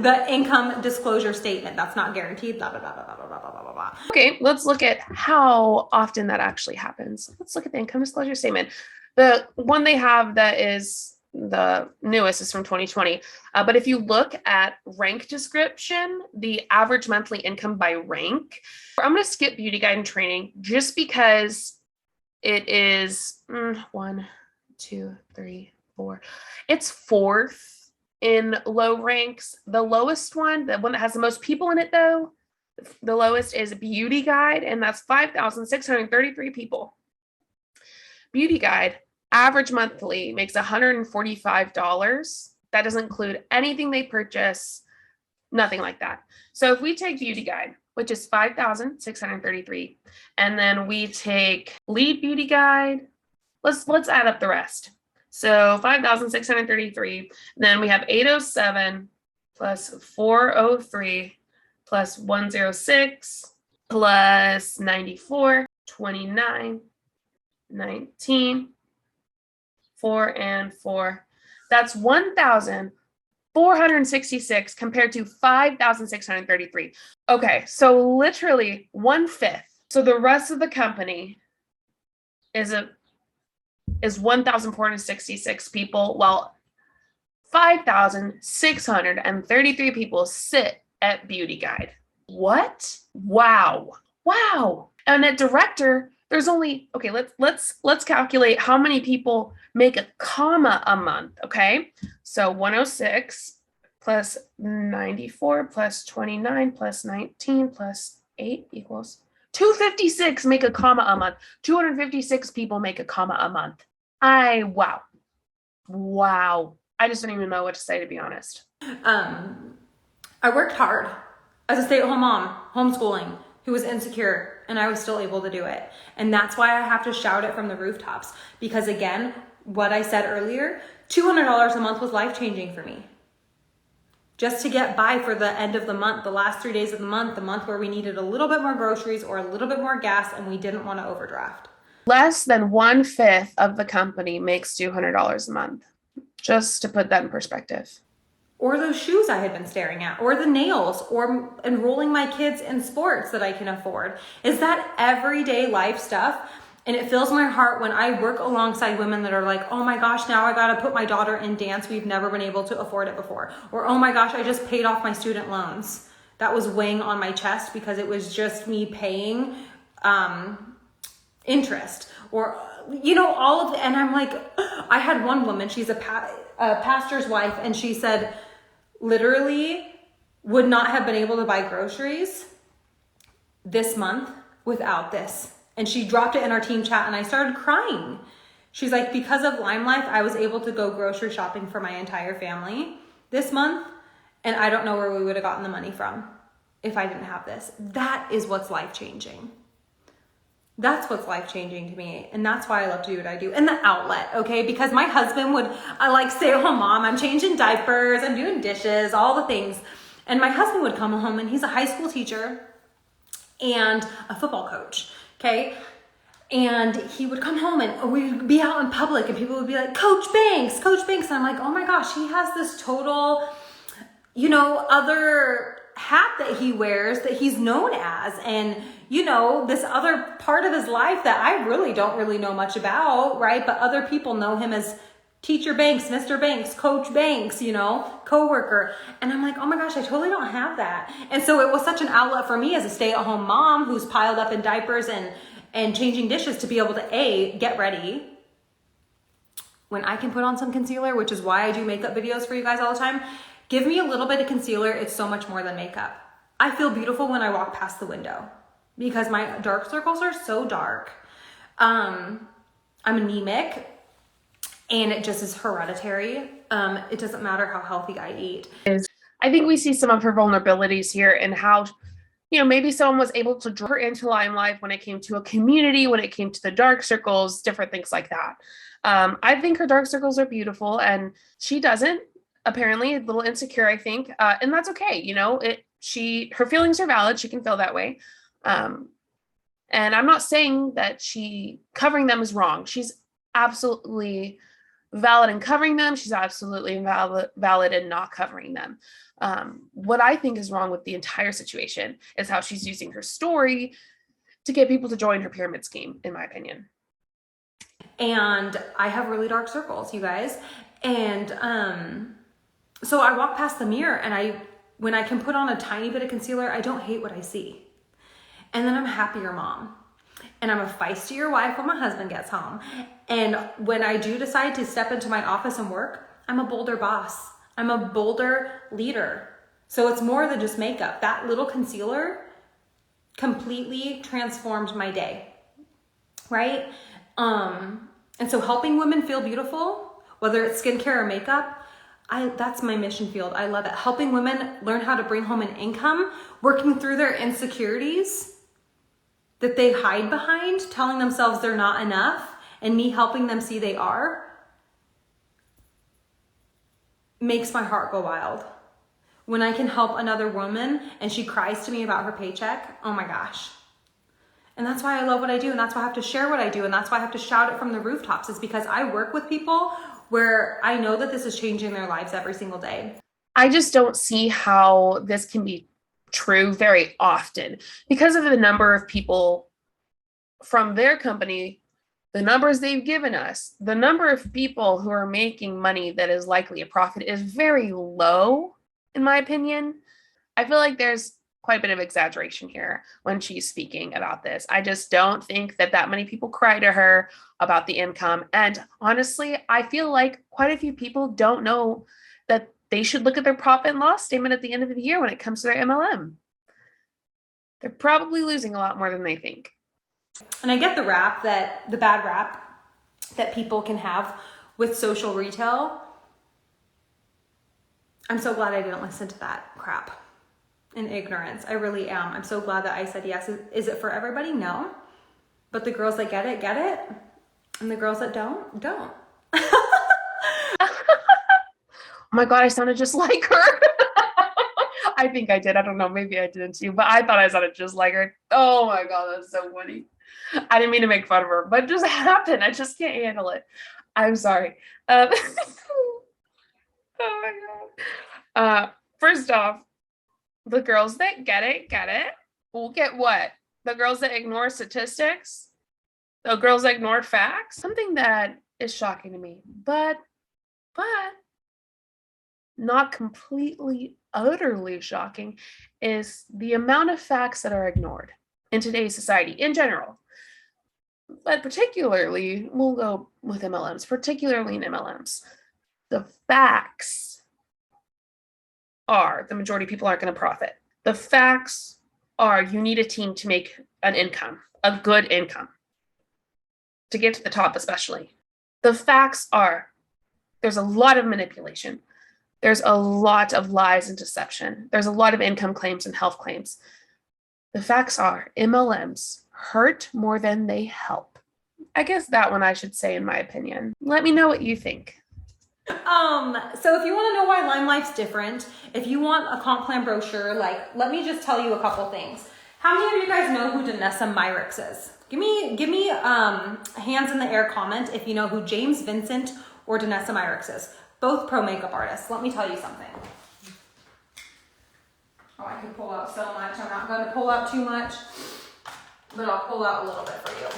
[SPEAKER 3] the income disclosure statement. That's not guaranteed, blah, blah, blah, blah, blah, blah, blah, blah, blah.
[SPEAKER 1] Okay, let's look at how often that actually happens. Let's look at the income disclosure statement. The one they have that is the newest is from 2020. But if you look at rank description, the average monthly income by rank, I'm going to skip beauty guide and training just because it is 1, 2, 3, 4. It's fourth in low ranks. The lowest one, the one that has the most people in it though, the lowest is beauty guide, and that's 5,633 people. Beauty guide average monthly makes $145. That doesn't include anything they purchase, nothing like that. So if we take beauty guide, which is 5,633, and then we take lead beauty guide, let's add up the rest. So 5,633, then we have 807 plus 403 plus 106 plus 94, 29, 19, 4 and 4. That's 1,466 compared to 5,633. Okay, so literally 1/5. So the rest of the company is 1,466 people, while 5,633 people sit at beauty guide. What? Wow. And at director, there's only, okay, let's calculate how many people make a comma a month. Okay, so 106 plus 94 plus 29 plus 19 plus 8 equals 256 make a comma a month. 256 people make a comma a month. Wow. I just don't even know what to say, to be honest.
[SPEAKER 3] I worked hard as a stay-at-home mom, homeschooling, who was insecure, and I was still able to do it. And that's why I have to shout it from the rooftops. Because again, what I said earlier, $200 a month was life-changing for me. Just to get by for the end of the month, the last 3 days of the month where we needed a little bit more groceries or a little bit more gas and we didn't want to overdraft.
[SPEAKER 1] Less than 1/5 of the company makes $200 a month. Just to put that in perspective.
[SPEAKER 3] Or those shoes I had been staring at, or the nails, or enrolling my kids in sports that I can afford. Is that everyday life stuff? And it fills my heart when I work alongside women that are like, oh my gosh, now I got to put my daughter in dance. We've never been able to afford it before. Or, oh my gosh, I just paid off my student loans. That was weighing on my chest because it was just me paying interest. Or, you know, all of it. And I'm like, I had one woman, she's a pastor's wife, and she said, literally would not have been able to buy groceries this month without this. And she dropped it in our team chat and I started crying. She's like, because of Limelife, I was able to go grocery shopping for my entire family this month. And I don't know where we would have gotten the money from if I didn't have this. That is what's life-changing. That's what's life-changing to me. And that's why I love to do what I do. And the outlet, okay? Because my husband I like stay-at-home mom. I'm changing diapers. I'm doing dishes, all the things. And my husband would come home and he's a high school teacher and a football coach, okay? And he would come home and we'd be out in public and people would be like, Coach Banks, Coach Banks. And I'm like, oh my gosh, he has this total, you know, other hat that he wears that he's known as. And you know, this other part of his life that I really don't really know much about, right? But other people know him as Teacher Banks, Mr. Banks, Coach Banks, you know, coworker. And I'm like, oh my gosh, I totally don't have that. And so it was such an outlet for me as a stay-at-home mom who's piled up in diapers and changing dishes to be able to get ready when I can put on some concealer, which is why I do makeup videos for you guys all the time. Give me a little bit of concealer. It's so much more than makeup. I feel beautiful when I walk past the window, because my dark circles are so dark. I'm anemic and it just is hereditary. It doesn't matter how healthy I eat.
[SPEAKER 1] I think we see some of her vulnerabilities here and how, you know, maybe someone was able to draw her into Limelife when it came to a community, when it came to the dark circles, different things like that. I think her dark circles are beautiful and she doesn't, apparently a little insecure, I think. And that's okay. You know, her feelings are valid. She can feel that way. And I'm not saying that covering them is wrong. She's absolutely valid in covering them. She's absolutely valid in not covering them. What I think is wrong with the entire situation is how she's using her story to get people to join her pyramid scheme, in my opinion.
[SPEAKER 3] And I have really dark circles, you guys. And so I walk past the mirror, and when I can put on a tiny bit of concealer, I don't hate what I see. And then I'm a happier mom. And I'm a feistier wife when my husband gets home. And when I do decide to step into my office and work, I'm a bolder boss. I'm a bolder leader. So it's more than just makeup. That little concealer completely transformed my day, right? And so helping women feel beautiful, whether it's skincare or makeup, that's my mission field. I love it. Helping women learn how to bring home an income, working through their insecurities that they hide behind, telling themselves they're not enough, and me helping them see they are, makes my heart go wild. When I can help another woman and she cries to me about her paycheck, oh my gosh. And that's why I love what I do, and that's why I have to share what I do, and that's why I have to shout it from the rooftops, is because I work with people where I know that this is changing their lives every single day.
[SPEAKER 1] I just don't see how this can be true very often because of the number of people from their company, the numbers they've given us, the number of people who are making money that is likely a profit is very low, in my opinion. I feel like there's quite a bit of exaggeration here when she's speaking about this. I just don't think that many people cry to her about the income. And honestly, I feel like quite a few people don't know that they should look at their profit and loss statement at the end of the year when it comes to their MLM. They're probably losing a lot more than they think.
[SPEAKER 3] And I get the bad rap that people can have with social retail. I'm so glad I didn't listen to that crap in ignorance. I really am. I'm so glad that I said yes. Is it for everybody? No. But the girls that get it. And the girls that don't.
[SPEAKER 1] Oh my God, I sounded just like her. I think I did. I don't know. Maybe I didn't too, but I thought I sounded just like her. Oh my God, that's so funny. I didn't mean to make fun of her, but it just happened. I just can't handle it. I'm sorry. Oh my God. First off, the girls that get it. Will get what? The girls that ignore statistics? The girls that ignore facts? Something that is shocking to me, but not completely, utterly shocking, is the amount of facts that are ignored in today's society in general. But particularly, we'll go with MLMs, particularly in MLMs. The facts are the majority of people aren't going to profit. The facts are you need a team to make an income, a good income, to get to the top especially. The facts are there's a lot of manipulation. There's a lot of lies and deception. There's a lot of income claims and health claims. The facts are MLMs hurt more than they help. I guess that one I should say in my opinion. Let me know what you think.
[SPEAKER 3] So if you want to know why Limelife's different, if you want a comp plan brochure, let me just tell you a couple things. How many of you guys know who Danessa Myricks is? Give me hands in the air comment if you know who James Vincent or Danessa Myricks is. Both pro makeup artists. Let me tell you something. Oh, I can pull out so much. I'm not going to pull out too much, but I'll pull out a little bit for you.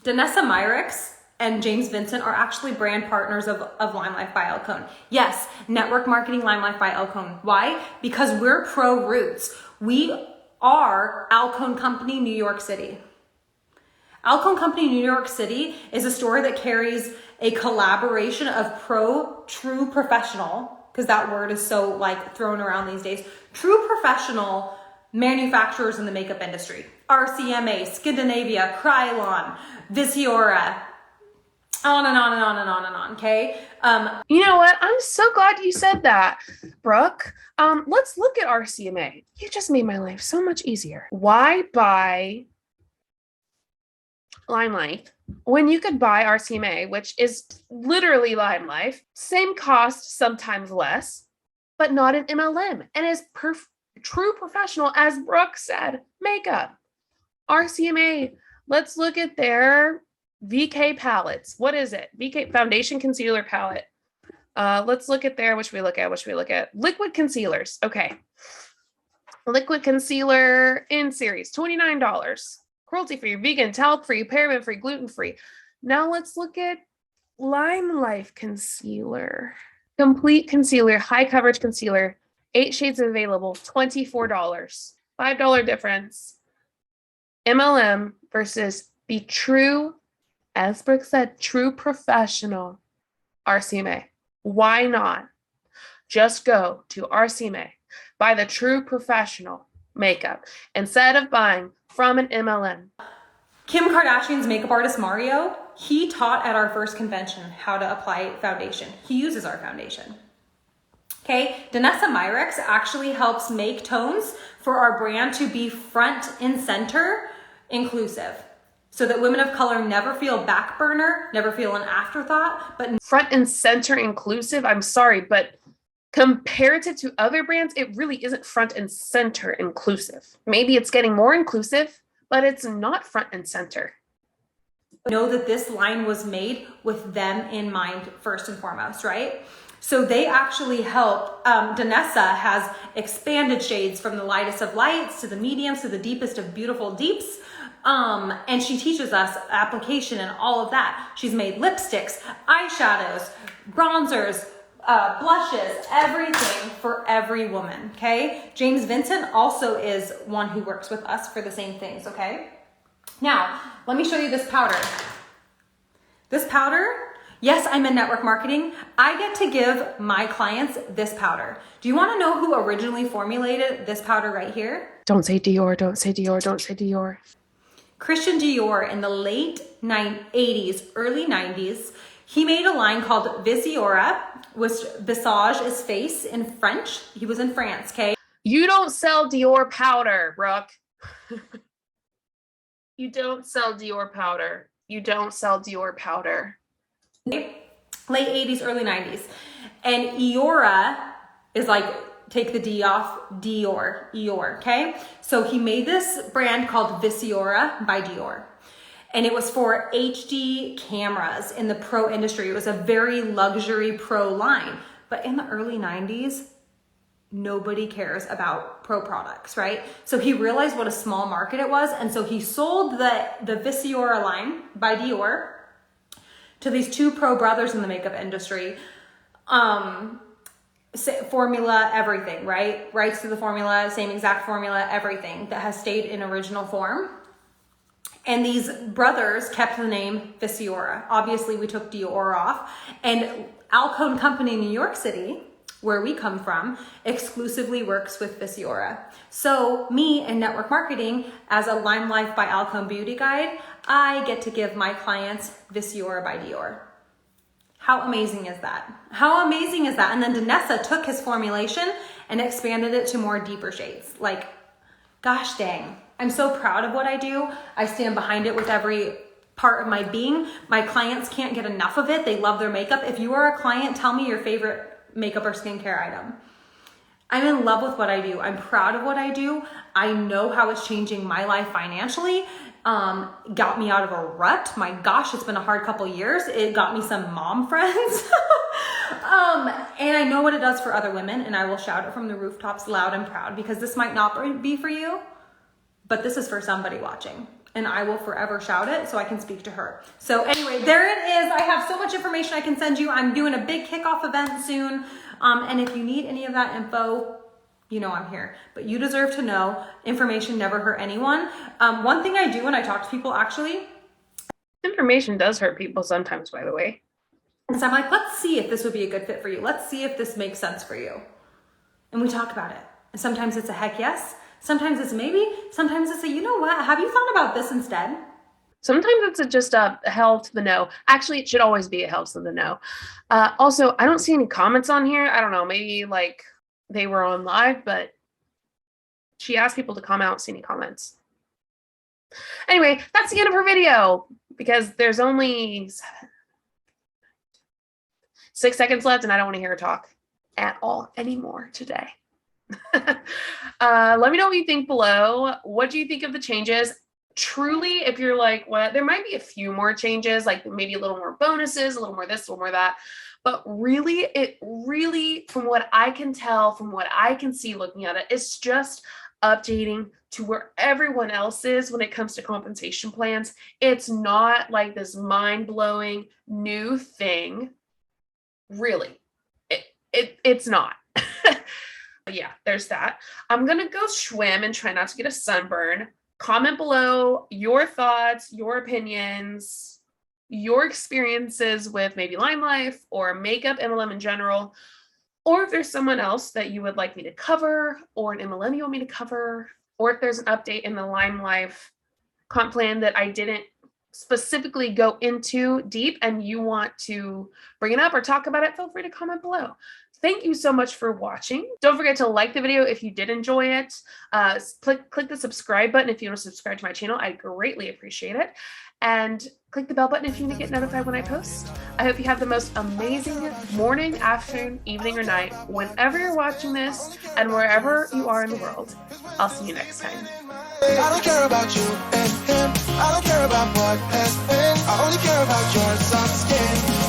[SPEAKER 3] Danessa Myricks and James Vincent are actually brand partners of Limelife by Alcone. Yes, network marketing Limelife by Alcone. Why? Because we're pro roots. We are Alcone Company, New York City. Alcone Company, New York City is a store that carries a collaboration of true professional, because that word is so thrown around these days, true professional manufacturers in the makeup industry. RCMA, Scandinavia, Krylon, Visiora, on and on and on and on and on, okay?
[SPEAKER 1] You know what? I'm so glad you said that, Brooke. Let's look at RCMA. You just made my life so much easier. Why buy Limelife when you could buy RCMA, which is literally Limelife, same cost, sometimes less, but not an MLM, and is true professional, as Brooke said, makeup. RCMA, let's look at their VK palettes. What is it? VK foundation concealer palette. Let's look at there. What should we look at? Liquid concealers. Okay. Liquid concealer in series, $29. Cruelty-free, vegan, talc-free, paraben-free, gluten-free. Now let's look at Limelife concealer. Complete concealer, high coverage concealer, 8 shades available, $24. $5 difference. MLM versus the true, as Brooke said, true professional RCMA. Why not just go to RCMA, buy the true professional makeup instead of buying from an MLM?
[SPEAKER 3] Kim Kardashian's makeup artist, Mario, he taught at our first convention how to apply foundation. He uses our foundation. Okay, Danessa Myrex actually helps make tones for our brand to be front and center inclusive, so that women of color never feel back burner, never feel an afterthought, but
[SPEAKER 1] front and center inclusive. I'm sorry, but comparative to other brands, it really isn't front and center inclusive. Maybe it's getting more inclusive, but it's not front and center.
[SPEAKER 3] know that this line was made with them in mind first and foremost, right? So they actually help. Danessa has expanded shades from the lightest of lights to the mediums to the deepest of beautiful deeps. And she teaches us application and all of that. She's made lipsticks, eyeshadows, bronzers, blushes, everything for every woman, okay? James Vincent also is one who works with us for the same things, okay? Now, let me show you this powder. This powder, yes, I'm in network marketing. I get to give my clients this powder. Do you want to know who originally formulated this powder right here?
[SPEAKER 1] Don't say Dior, don't say Dior, don't say Dior.
[SPEAKER 3] Christian Dior in the late 80s, early 90s, he made a line called Visiora, which visage is face in French. He was in France, okay?
[SPEAKER 1] You don't sell Dior powder, Brooke. You don't sell Dior powder. You don't sell Dior powder.
[SPEAKER 3] Late 80s, early 90s. And Eora is like, take the D off, Eor, okay? So he made this brand called Visiora by Dior. And it was for HD cameras in the pro industry. It was a very luxury pro line. But in the early 90s, nobody cares about pro products, right? So he realized what a small market it was. And so he sold the Visiora line by Dior to these two pro brothers in the makeup industry. Formula, everything, right? Rights to the formula, same exact formula, everything that has stayed in original form. And these brothers kept the name Visiora. Obviously, we took Dior off. And Alcone Company in New York City, where we come from, exclusively works with Visiora. So me in network marketing, as a Limelife by Alcone beauty guide, I get to give my clients Visiora by Dior. How amazing is that? How amazing is that? And then Danessa took his formulation and expanded it to more deeper shades. Like, gosh dang. I'm so proud of what I do. I stand behind it with every part of my being. My clients can't get enough of it. They love their makeup. If you are a client, tell me your favorite makeup or skincare item. I'm in love with what I do. I'm proud of what I do. I know how it's changing my life financially. Got me out of a rut. My gosh, it's been a hard couple years. It got me some mom friends. And I know what it does for other women, and I will shout it from the rooftops loud and proud, because this might not be for you, but this is for somebody watching, and I will forever shout it so I can speak to her. So anyway, there it is. I have so much information I can send you. I'm doing a big kickoff event soon. And if you need any of that info, you know I'm here. But you deserve to know. Information never hurt anyone. One thing I do when I talk to people, actually,
[SPEAKER 1] Information does hurt people sometimes, by the way.
[SPEAKER 3] is I'm like, let's see if this would be a good fit for you. Let's see if this makes sense for you. And we talk about it. And sometimes it's a heck yes. Sometimes it's maybe. Sometimes it's a, you know what? Have you thought about this instead?
[SPEAKER 1] Sometimes it's just a hell to the no. Actually, it should always be a hell to the no. Also, I don't see any comments on here. I don't know. Maybe like they were on live, but she asked people to comment. I don't see any comments. Anyway, that's the end of her video, because there's only 6 seconds left, and I don't want to hear her talk at all anymore today. Let me know what you think below. What do you think of the changes? truly, if you're like, well, there might be a few more changes, like maybe a little more bonuses, a little more this, a little more that. But really, it really, from what I can tell, from what I can see looking at it, it's just updating to where everyone else is when it comes to compensation plans. It's not like this mind-blowing new thing. Really, it's not. Yeah, there's that. I'm gonna go swim and try not to get a sunburn. Comment below your thoughts, your opinions, your experiences with maybe Limelife or makeup MLM in general, or if there's someone else that you would like me to cover, or an MLM you want me to cover, or if there's an update in the Limelife comp plan that I didn't specifically go into deep and you want to bring it up or talk about it, feel free to comment below. Thank you so much for watching. Don't forget to like the video if you did enjoy it. Click the subscribe button if you want to subscribe to my channel. I greatly appreciate it. And click the bell button if you want to get notified when I post. I hope you have the most amazing morning, afternoon, evening, or night, whenever you're watching this and wherever you are in the world. I'll see you next time.
[SPEAKER 2] I don't care about you and him. I don't care about what has been. I only care about your soft skin.